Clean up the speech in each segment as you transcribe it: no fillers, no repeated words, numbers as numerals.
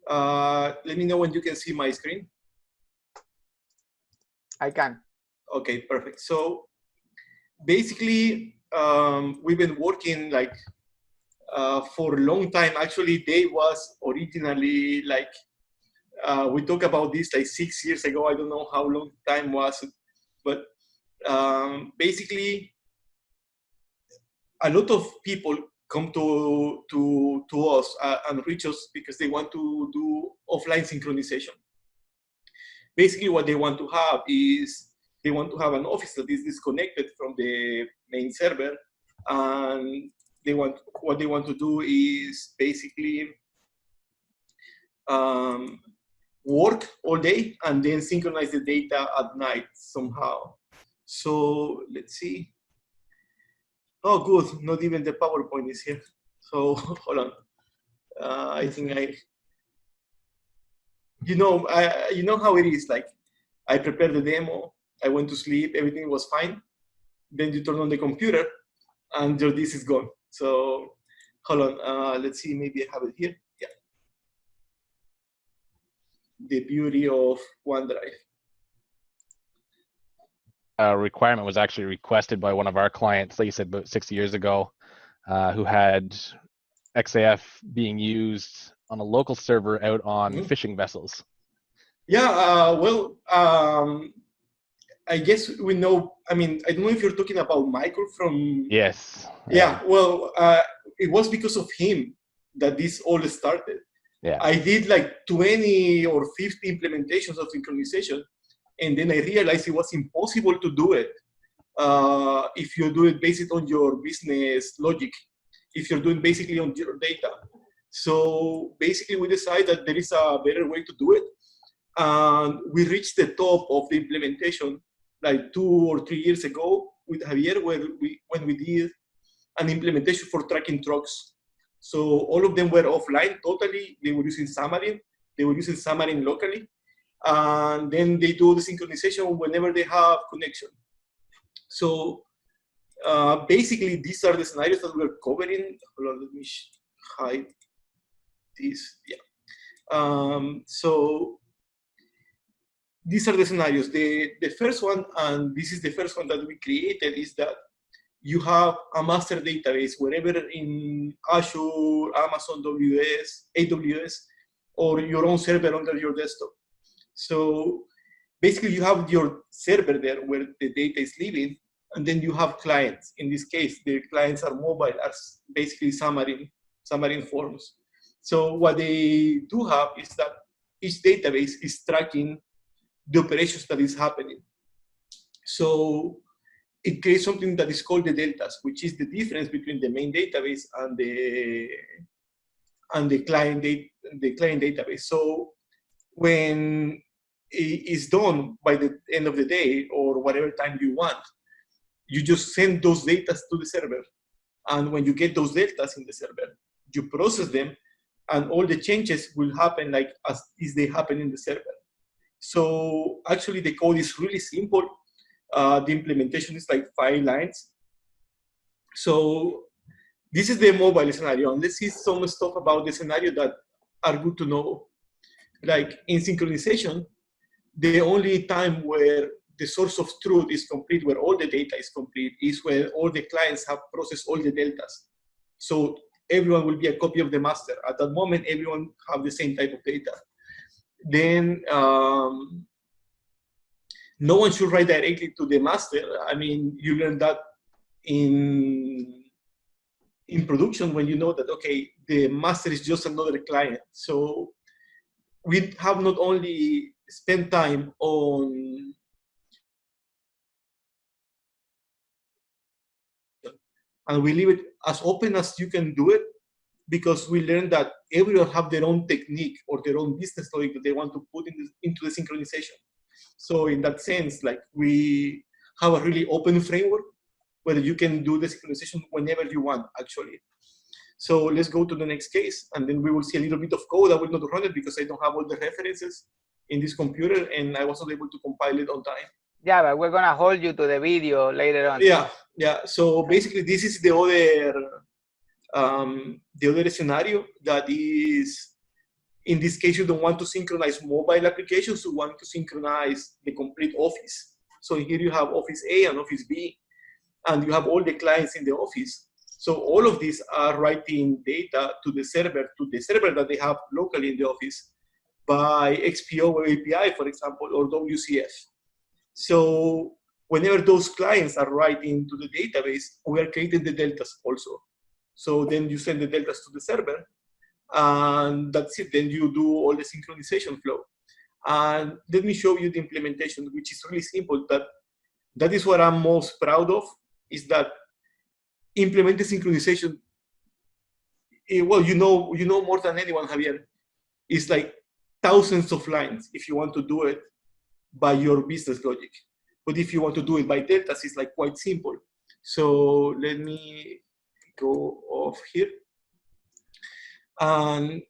Let me know when you can see my screen. I can. Okay, perfect. So basically, we've been working like for a long time. Actually, they was originally like, we talked about this like 6 years ago. I don't know how long time was, but basically, a lot of people come to us and reach us because they want to do offline synchronization. Basically, what they want to have is they want to have an office that is disconnected from the main server, and what they want to do is basically work all day and then synchronize the data at night somehow. So let's see. Oh, good. Not even the PowerPoint is here. So hold on. I think you know how it is. Like, I prepared the demo. I went to sleep. Everything was fine. Then you turn on the computer, and your disk is gone. So hold on. Let's see. Maybe I have it here. Yeah. The beauty of OneDrive. Requirement was actually requested by one of our clients, like you said, about 6 years ago, who had XAF being used on a local server out on fishing vessels. Yeah, well, I guess we know. I mean, I don't know if you're talking about Michael from. Yes. Yeah, well, it was because of him that this all started. Yeah. I did like 20 or 50 implementations of synchronization, and then I realized it was impossible to do it if you do it based on your business logic, if you're doing basically on your data. So basically, we decided that there is a better way to do it, and we reached the top of the implementation like 2 or 3 years ago with Javier, when we did an implementation for tracking trucks. So all of them were offline totally. They were using Xamarin. They were using Xamarin locally. And then they do the synchronization whenever they have connection. So basically, these are the scenarios that we're covering. Hold on, let me hide this. Yeah. So these are the scenarios. The first one, and this is the first one that we created, is that you have a master database wherever in Azure, Amazon AWS, or your own server under your desktop. So basically, you have your server there where the data is living, and then you have clients. In this case, the clients are mobile, as basically Xamarin Forms. So what they do have is that each database is tracking the operations that is happening. So it creates something that is called the deltas, which is the difference between the main database and the client database. So when it is done by the end of the day or whatever time you want, you just send those deltas to the server. And when you get those deltas in the server, you process them, and all the changes will happen like as they happen in the server. So actually, the code is really simple. The implementation is like 5 lines. So this is the mobile scenario. And let's see some stuff about the scenario that are good to know. Like in synchronization, the only time where the source of truth is complete, where all the data is complete, is where all the clients have processed all the deltas. So everyone will be a copy of the master. At that moment, everyone have the same type of data. Then no one should write directly to the master. I mean, you learn that in production when you know that, okay, the master is just another client. So we have not only spent time on and we leave it as open as you can do it, because we learned that everyone have their own technique or their own business logic that they want to put into the synchronization. So in that sense, like, we have a really open framework where you can do the synchronization whenever you want, actually. So let's go to the next case, and then we will see a little bit of code. I will not run it because I don't have all the references in this computer, and I wasn't able to compile it on time. Yeah, but we're gonna hold you to the video later on. Yeah. So basically, this is the other scenario that is In this case, you don't want to synchronize mobile applications, you want to synchronize the complete office. So here you have Office A and Office B, and you have all the clients in the office. So all of these are writing data to the server that they have locally in the office by XPO or API, for example, or WCF. So whenever those clients are writing to the database, we are creating the deltas also. So then you send the deltas to the server, and that's it. Then you do all the synchronization flow. And let me show you the implementation, which is really simple. That is what I'm most proud of, is that implementing synchronization, well, you know more than anyone, Javier, it's like thousands of lines if you want to do it by your business logic. But if you want to do it by deltas, it's like quite simple. So let me go off here. And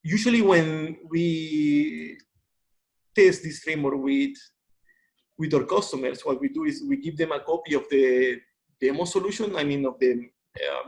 usually when we test this framework with our customers, what we do is we give them a copy of the demo solution, I mean of the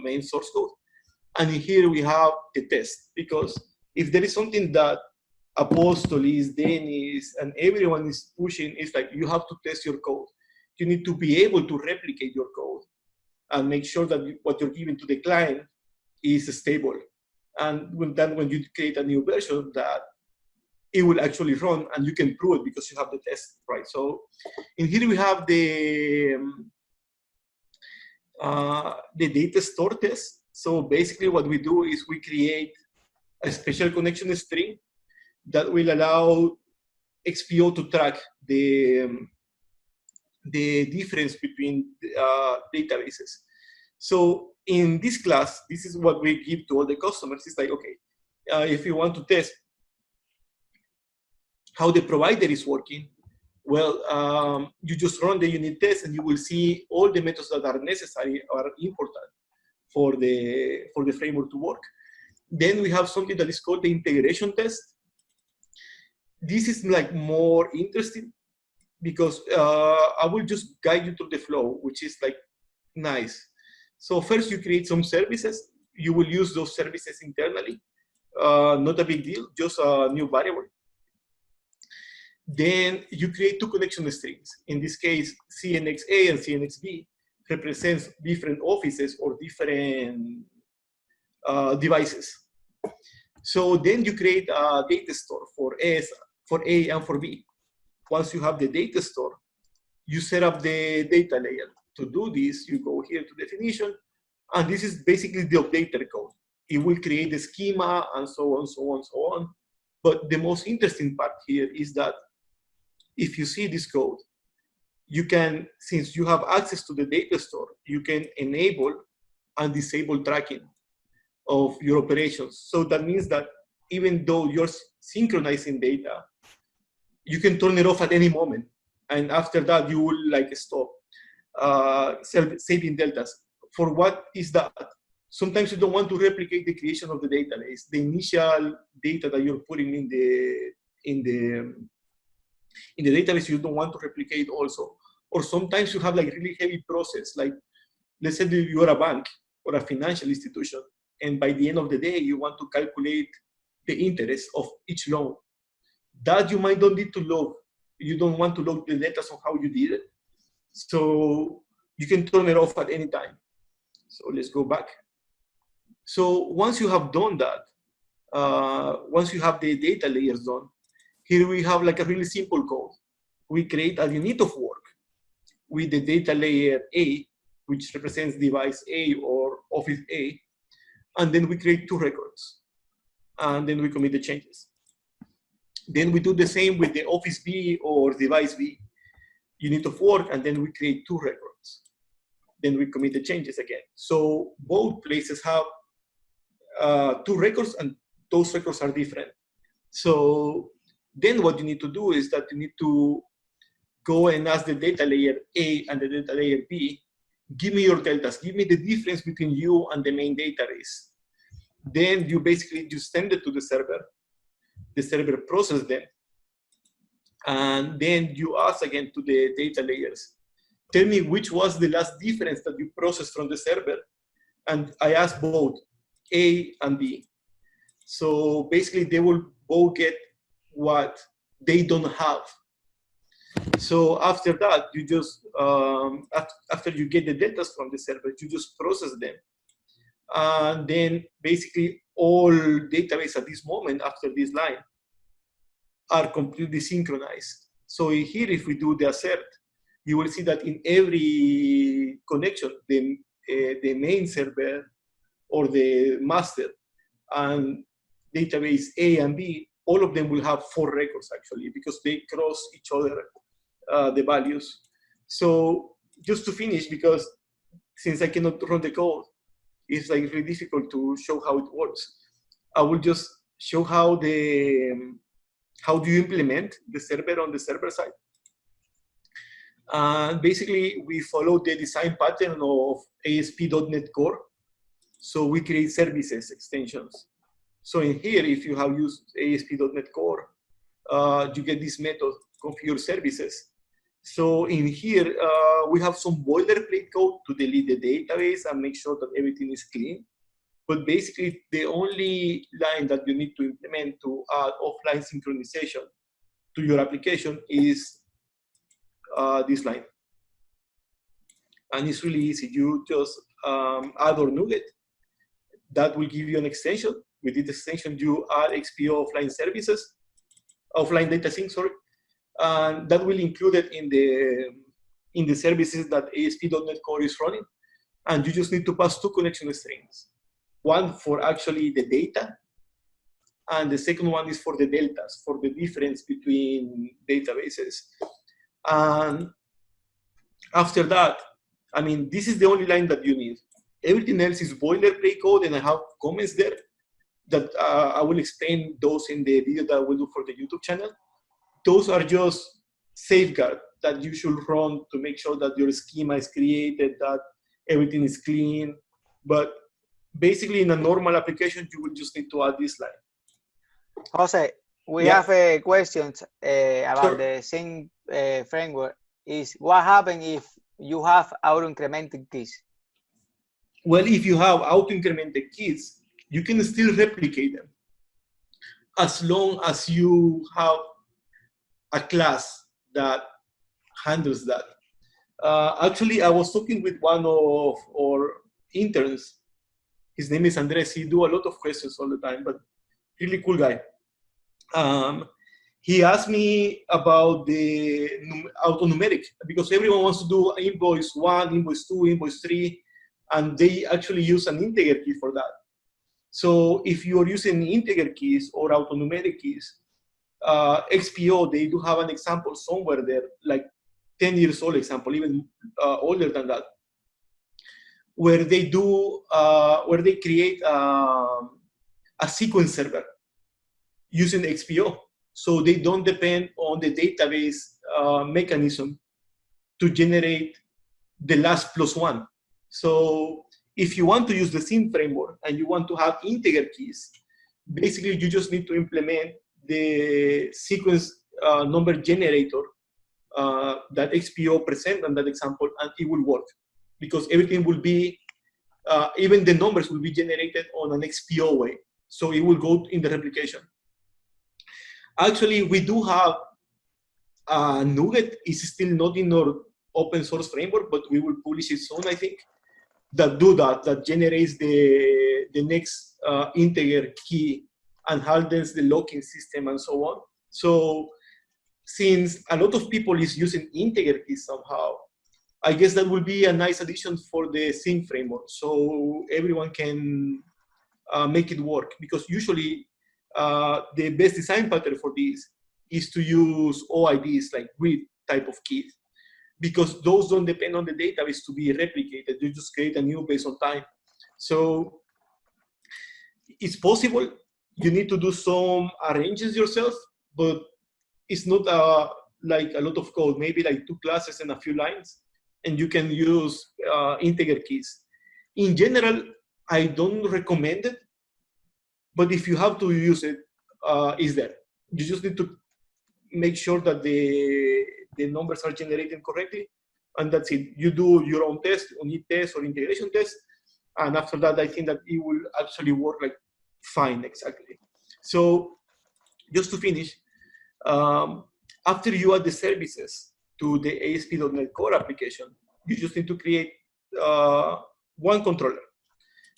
main source code. And here we have the test, because if there is something that Apostol is, Dennis, and everyone is pushing, it's like you have to test your code. You need to be able to replicate your code and make sure that what you're giving to the client is stable. And when you create a new version, that it will actually run, and you can prove it because you have the test, right? So in here we have the data store test. So basically what we do is we create a special connection string that will allow XPO to track the difference between databases. So in this class, this is what we give to all the customers. It's like, okay, if you want to test how the provider is working, well, you just run the unit test and you will see all the methods that are necessary or important for the framework to work. Then we have something that is called the integration test. This is like more interesting because I will just guide you through the flow, which is like nice. So first you create some services. You will use those services internally. Not a big deal, just a new variable. Then you create two connection strings. In this case, CNXA and CNXB represents different offices or different devices. So then you create a data store for A and for B. Once you have the data store, you set up the data layer. To do this, you go here to definition, and this is basically the updater code. It will create the schema and so on, so on, so on. But the most interesting part here is that if you see this code, you can, since you have access to the data store, you can enable and disable tracking of your operations. So that means that even though you're synchronizing data, you can turn it off at any moment. And after that, you will like stop saving deltas. For what is that? Sometimes you don't want to replicate the creation of the database, the initial data that you're putting in the database, you don't want to replicate also. Or sometimes you have like really heavy process, like let's say you are a bank or a financial institution, and by the end of the day, you want to calculate the interest of each loan. That you might not need to log. You don't want to log the data on how you did it. So you can turn it off at any time. So let's go back. So once you have done that, once you have the data layers done, here we have like a really simple code. We create a unit of work with the data layer A, which represents device A or office A, and then we create two records, and then we commit the changes. Then we do the same with the office B or device B, unit of work, and then we create two records. Then we commit the changes again. So both places have two records, and those records are different. So then what you need to do is that you need to go and ask the data layer A and the data layer B, give me your deltas, give me the difference between you and the main database. Then you basically just send it to the server processes them, and then you ask again to the data layers, tell me which was the last difference that you processed from the server, and I ask both A and B. So basically, they will both get what they don't have. So after that, you just after you get the deltas from the server, you just process them, and then basically all database at this moment after this line are completely synchronized. So here, if we do the assert, you will see that in every connection, the main server or the master and database A and B, all of them will have 4 records actually, because they cross each other, the values. So just to finish, because since I cannot run the code, it's like really difficult to show how it works. I will just show how do you implement the server on the server side. And basically, we follow the design pattern of ASP.NET Core. So we create services extensions. So in here, if you have used ASP.NET Core, you get this method, configure services. So in here, we have some boilerplate code to delete the database and make sure that everything is clean. But basically, the only line that you need to implement to add offline synchronization to your application is this line. And it's really easy. You just add or nugget. That will give you an extension. With this extension, you add XPO offline services, offline data sync, sorry. And that will include it in the services that ASP.NET Core is running. And you just need to pass 2 connection strings. One for actually the data, and the second one is for the deltas, for the difference between databases. And after that, I mean, this is the only line that you need. Everything else is boilerplate code, and I have comments there that I will explain those in the video that I will do for the YouTube channel. Those are just safeguards that you should run to make sure that your schema is created, that everything is clean. But basically, in a normal application, you will just need to add this line. Jose, we Yeah. have questions about Sure. the sync framework. Is what happens if you have auto-incremented keys? Well, if you have auto-incremented keys, you can still replicate them as long as you have a class that handles that. Actually, I was talking with one of our interns. His name is Andres. He do a lot of questions all the time, but really cool guy. He asked me about the auto-numeric, because everyone wants to do invoice 1, invoice 2, invoice 3, and they actually use an integer key for that. So if you're using integer keys or auto-numeric keys, XPO, they do have an example somewhere there, like 10 years old example, even older than that, where they do, where they create a sequence server using XPO. So they don't depend on the database mechanism to generate the last +1. So if you want to use the sync framework and you want to have integer keys, basically you just need to implement the sequence number generator that XPO present on that example, and it will work, because everything will be, even the numbers will be generated on an XPO way. So it will go in the replication. Actually, we do have NuGet. Is still not in our open source framework, but we will publish it soon, I think, that do that, that generates the next integer key and handles the locking system and so on. So since a lot of people is using integer keys somehow, I guess that will be a nice addition for the sync framework. So everyone can make it work, because usually the best design pattern for this is to use OIDs, like read type of keys, because those don't depend on the database to be replicated. You just create a new based on time. So it's possible. You need to do some arranges yourself, but it's not like a lot of code, maybe like 2 classes and a few lines, and you can use integer keys. In general, I don't recommend it, but if you have to use it, it's there. You just need to make sure that the numbers are generated correctly, and that's it. You do your own test, unit test or integration test, and after that, I think that it will actually work like Fine, exactly. So just to finish, after you add the services to the ASP.NET Core application, you just need to create one controller.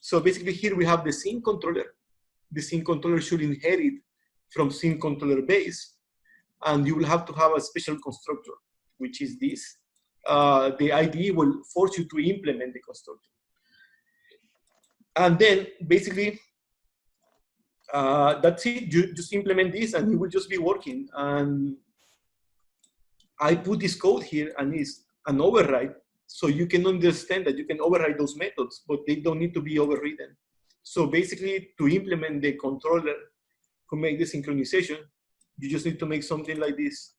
So basically here we have the sync controller. The sync controller should inherit from sync controller base, and you will have to have a special constructor, which is this. The IDE will force you to implement the constructor. And then basically, that's it. You just implement this and it will just be working. And I put this code here and it's an override. So you can understand that you can override those methods, but they don't need to be overridden. So basically, to implement the controller to make the synchronization, you just need to make something like this.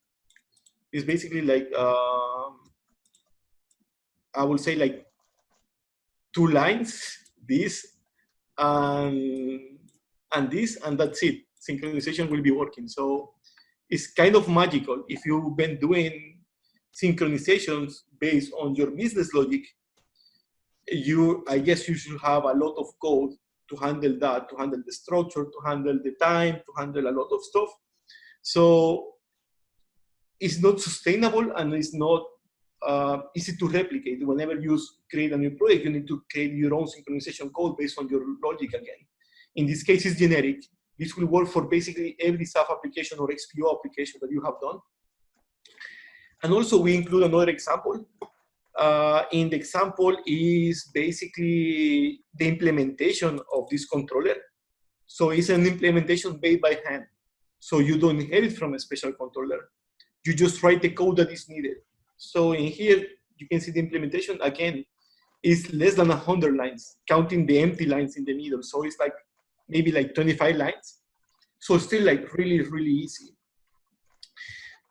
It's basically like, I would say like 2 lines, this and this, and that's it. Synchronization will be working. So it's kind of magical. If you've been doing synchronizations based on your business logic, I guess you should have a lot of code to handle that, to handle the structure, to handle the time, to handle a lot of stuff. So it's not sustainable and it's not easy to replicate. Whenever you create a new project, you need to create your own synchronization code based on your logic again. In this case, it's generic. This will work for basically every SAF application or XPO application that you have done. And also we include another example. In the example is basically the implementation of this controller. So it's an implementation made by hand. So you don't inherit from a special controller. You just write the code that is needed. So in here, you can see the implementation again is less than 100 lines, counting the empty lines in the middle. So it's like maybe like 25 lines. So still like really, really easy.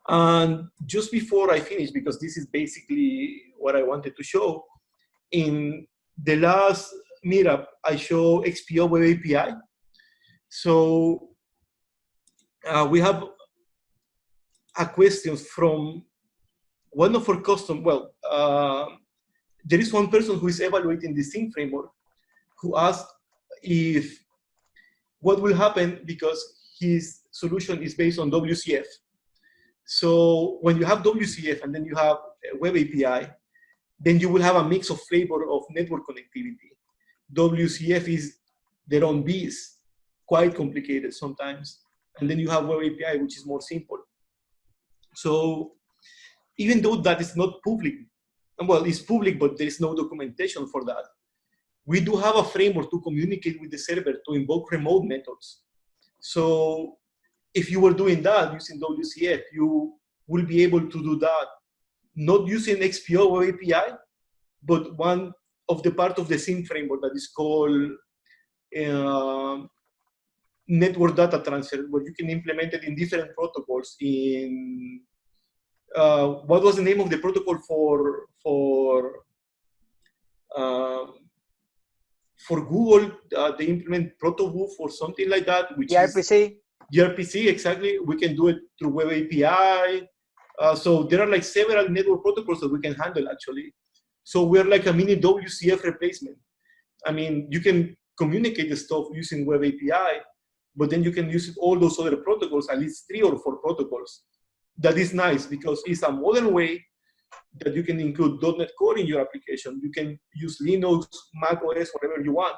And just before I finish, because this is basically what I wanted to show, in the last meetup, I show XPO Web API. So we have a question from one of our customers. Well, there is one person who is evaluating the Sync framework who asked if what will happen because his solution is based on WCF. So when you have WCF and then you have a Web API, then you will have a mix of flavor of network connectivity. WCF is their own beast, quite complicated sometimes. And then you have Web API, which is more simple. So even though that is not public, well, it's public, but there is no documentation for that, we do have a framework to communicate with the server to invoke remote methods. So if you were doing that using WCF, you will be able to do that, not using XPO Web API, but one of the part of the Sync framework that is called network data transfer, where you can implement it in different protocols. In what was the name of the protocol for Google? They implement protobuf or something like that, which gRPC. is gRPC, exactly. We can do it through Web API. So there are like several network protocols that we can handle actually. So we're like a mini WCF replacement. I mean, you can communicate the stuff using Web API, but then you can use all those other protocols, at least 3 or 4 protocols. That is nice because it's a modern way that you can include .NET Core in your application. You can use Linux, Mac OS, whatever you want.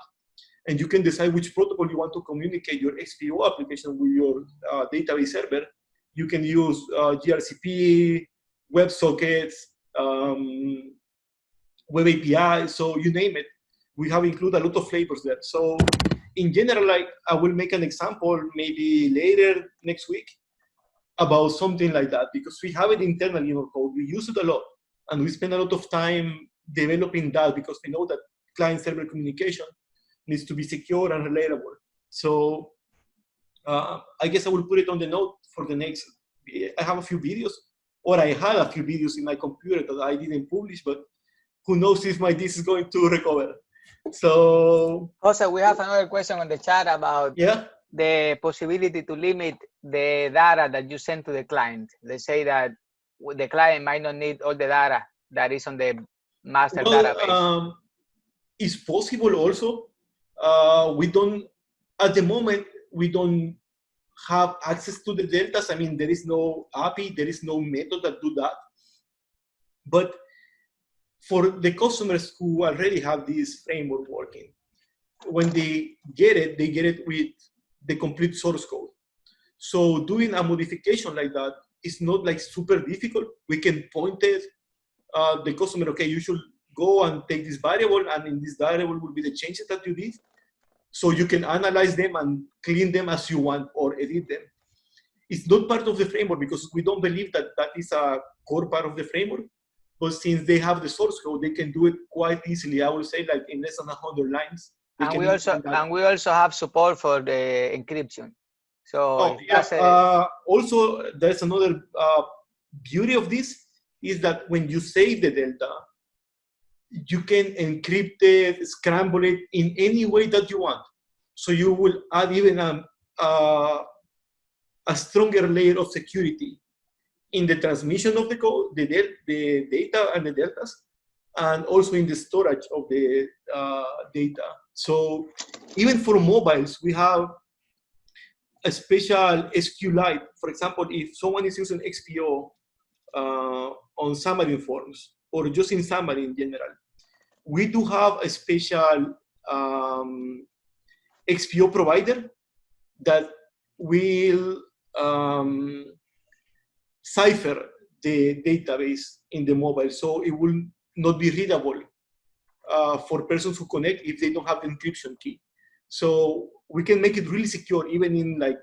And you can decide which protocol you want to communicate your XPO application with your database server. You can use gRCP, WebSockets, Web API, so you name it. We have included a lot of flavors there. So in general, like I will make an example maybe later next week about something like that, because we have it internally in our code. We use it a lot, and we spend a lot of time developing that because we know that client-server communication needs to be secure and relatable. So I guess I will put it on the note for the next. I have a few videos, or I had a few videos in my computer that I didn't publish, but who knows if my disk is going to recover. So Also, we have another question on the chat about the possibility to limit the data that you send to the client. They say that the client might not need all the data that is on the master database. It's possible also. We don't At the moment, we don't have access to the deltas. I mean, there is no API, there is no method that do that. But for the customers who already have this framework working, when they get it with the complete source code. So doing a modification like that is not like super difficult. We can point it, the customer, okay, you should go and take this variable, and in this variable will be the changes that you did. So you can analyze them and clean them as you want or edit them. It's not part of the framework because we don't believe that that is a core part of the framework. But since they have the source code, they can do it quite easily. I would say like in less than 100 lines. And we also have support for the encryption. So also there's another beauty of this is that when you save the delta, you can encrypt it, scramble it in any way that you want. So you will add even a stronger layer of security in the transmission of the code, the data and the deltas, and also in the storage of the data. So even for mobiles, we have a special SQLite. For example, if someone is using XPO on Xamarin Forms, or just in Xamarin in general, we do have a special XPO provider that will cipher the database in the mobile, so it will not be readable for persons who connect if they don't have the encryption key. So we can make it really secure, even in like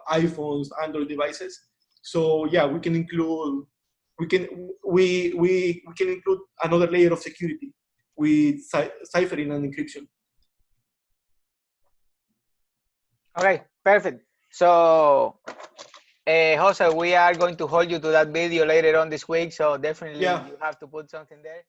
iPhones, Android devices. So yeah, we can include we can include another layer of security with ciphering and encryption. Okay, perfect. So Jose, we are going to hold you to that video later on this week, so definitely you have to put something there.